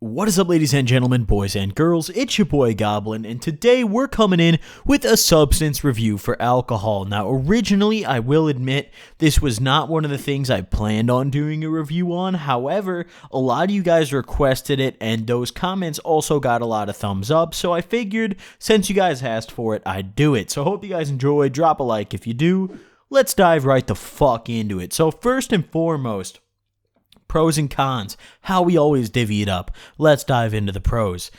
What is up, ladies and gentlemen, boys and girls? It's your boy Goblin, and today we're coming in with a substance review for alcohol. Now, originally, I will admit, this was not one of the things I planned on doing a review on. However, a lot of you guys requested it, and those comments also got a lot of thumbs up, so I figured, since you guys asked for it, I'd do it. So, hope you guys enjoy. Drop a like if you do. Let's dive right the fuck into it. So, first and foremost, pros and cons, how we always divvy it up. Let's dive into the pros.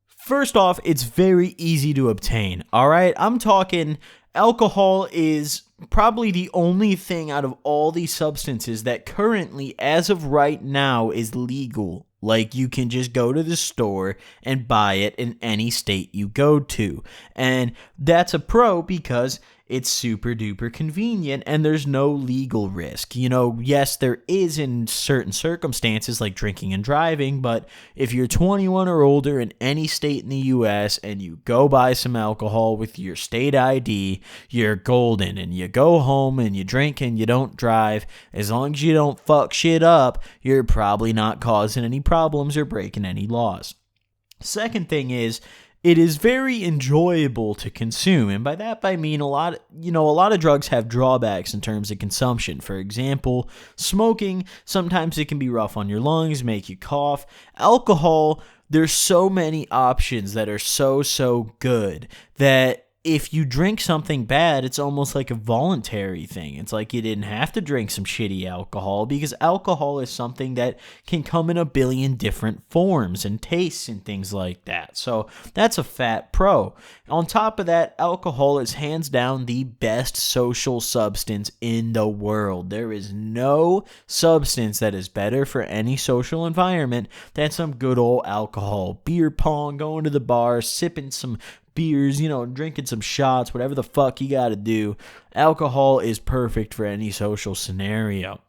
First off, it's very easy to obtain, alright? I'm talking alcohol is probably the only thing out of all these substances that currently, as of right now, is legal. Like, you can just go to the store and buy it in any state you go to. And that's a pro because it's super duper convenient and there's no legal risk. You know, yes, there is in certain circumstances like drinking and driving, but if you're 21 or older in any state in the US and you go buy some alcohol with your state ID, you're golden, and you go home and you drink and you don't drive. As long as you don't fuck shit up, you're probably not causing any problems or breaking any laws. Second thing is, it is very enjoyable to consume, and by that I mean a lot of drugs have drawbacks in terms of consumption. For example, smoking, sometimes it can be rough on your lungs, make you cough. Alcohol, there's so many options that are so good that if you drink something bad, it's almost like a voluntary thing. It's like you didn't have to drink some shitty alcohol because alcohol is something that can come in a billion different forms and tastes and things like that. So that's a fat pro. On top of that, alcohol is hands down the best social substance in the world. There is no substance that is better for any social environment than some good old alcohol. Beer pong, going to the bar, sipping some beers, drinking some shots, whatever the fuck you gotta do. Alcohol is perfect for any social scenario.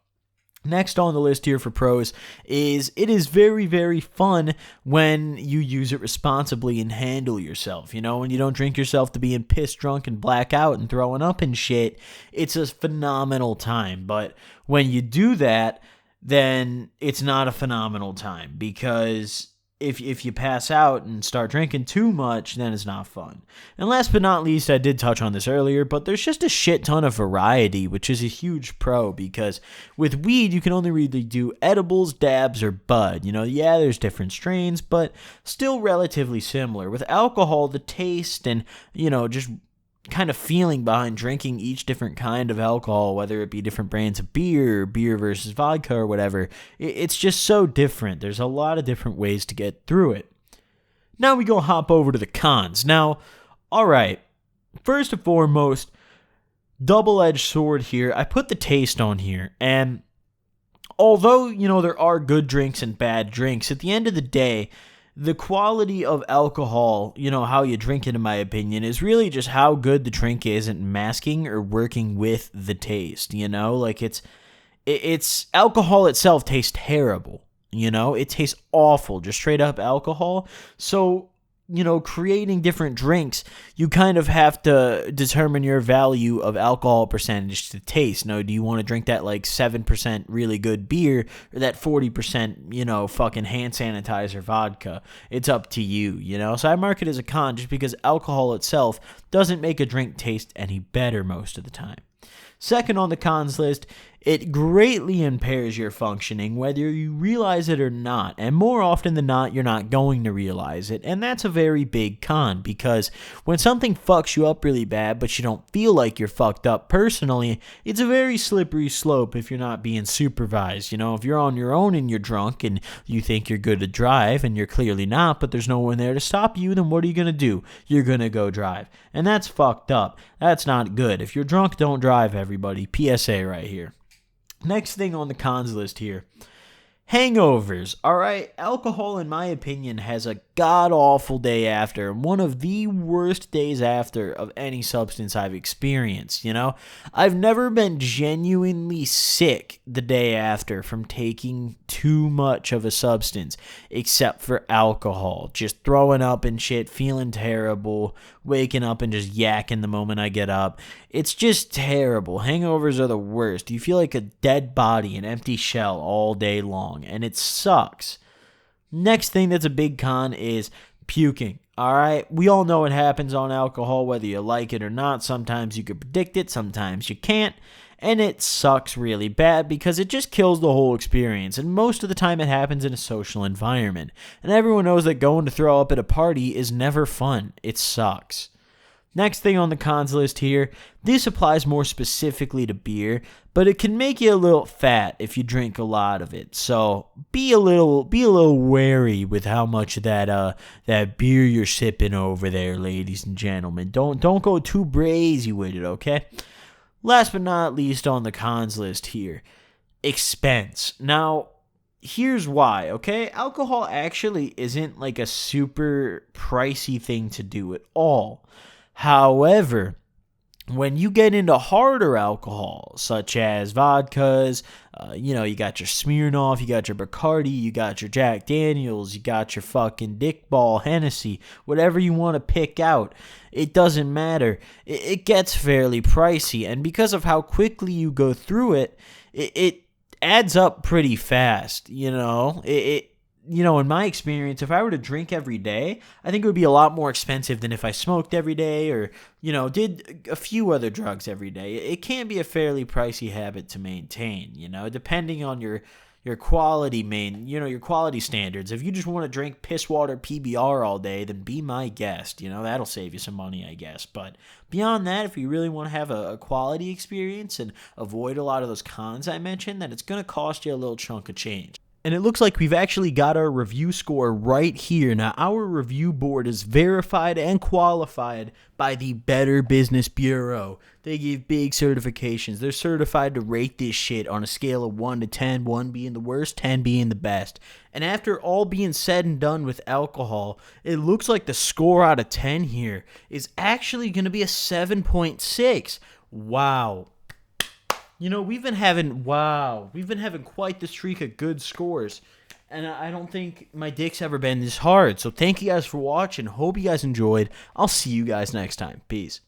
Next on the list here for pros is it is very, very fun when you use it responsibly and handle yourself. When you don't drink yourself to being pissed drunk and black out and throwing up and shit, it's a phenomenal time. But when you do that, then it's not a phenomenal time because if you pass out and start drinking too much, then it's not fun. And last but not least, I did touch on this earlier, but there's just a shit ton of variety, which is a huge pro because with weed, you can only really do edibles, dabs, or bud. Yeah, there's different strains, but still relatively similar. With alcohol, the taste and, just kind of feeling behind drinking each different kind of alcohol, whether it be different brands of beer versus vodka or whatever, it's just so different. There's a lot of different ways to get through it. Now we go hop over to the cons. Now, alright, first and foremost, double-edged sword here. I put the taste on here, and although, there are good drinks and bad drinks, at the end of the day, the quality of alcohol, how you drink it, in my opinion, is really just how good the drink is at masking or working with the taste, Like, it's alcohol itself tastes terrible, It tastes awful, just straight up alcohol. So, creating different drinks, you kind of have to determine your value of alcohol percentage to taste. Do you want to drink that like 7% really good beer or that 40%, fucking hand sanitizer vodka? It's up to you, So I mark it as a con just because alcohol itself doesn't make a drink taste any better most of the time. Second on the cons list, it greatly impairs your functioning whether you realize it or not, and more often than not, you're not going to realize it, and that's a very big con, because when something fucks you up really bad but you don't feel like you're fucked up personally, it's a very slippery slope if you're not being supervised. If you're on your own and you're drunk and you think you're good to drive and you're clearly not, but there's no one there to stop you, then what are you going to do? You're going to go drive, and that's fucked up. That's not good. If you're drunk, don't drive, everybody. PSA right here. Next thing on the cons list here, hangovers. Alright, alcohol, in my opinion, has a god-awful day after, one of the worst days after of any substance I've experienced, I've never been genuinely sick the day after from taking too much of a substance, except for alcohol. Just throwing up and shit, feeling terrible, waking up and just yakking the moment I get up. It's just terrible. Hangovers are the worst. You feel like a dead body, an empty shell all day long, and it sucks. Next thing that's a big con is puking. All right, we all know what happens on alcohol, whether you like it or not. Sometimes you can predict it, sometimes you can't, and it sucks really bad because it just kills the whole experience. And most of the time, it happens in a social environment, and everyone knows that going to throw up at a party is never fun. It sucks. Next thing on the cons list here, this applies more specifically to beer, but it can make you a little fat if you drink a lot of it. So be a little wary with how much of that beer you're sipping over there, ladies and gentlemen. Don't go too brazy with it, okay? Last but not least on the cons list here, expense. Now, here's why, okay? Alcohol actually isn't like a super pricey thing to do at all. However, when you get into harder alcohol, such as vodkas, you got your Smirnoff, you got your Bacardi, you got your Jack Daniels, you got your fucking Dick Ball, Hennessy, whatever you want to pick out, it doesn't matter. It gets fairly pricey, and because of how quickly you go through it, it adds up pretty fast, in my experience, if I were to drink every day, I think it would be a lot more expensive than if I smoked every day or, did a few other drugs every day. It can be a fairly pricey habit to maintain, depending on your quality your quality standards. If you just want to drink piss water PBR all day, then be my guest. That'll save you some money, I guess. But beyond that, if you really want to have a quality experience and avoid a lot of those cons I mentioned, then it's going to cost you a little chunk of change. And it looks like we've actually got our review score right here. Now, our review board is verified and qualified by the Better Business Bureau. They give big certifications. They're certified to rate this shit on a scale of 1 to 10, 1 being the worst, 10 being the best. And after all being said and done with alcohol, it looks like the score out of 10 here is actually going to be a 7.6. Wow. We've been having quite the streak of good scores, and I don't think my dick's ever been this hard. So thank you guys for watching. Hope you guys enjoyed. I'll see you guys next time. Peace.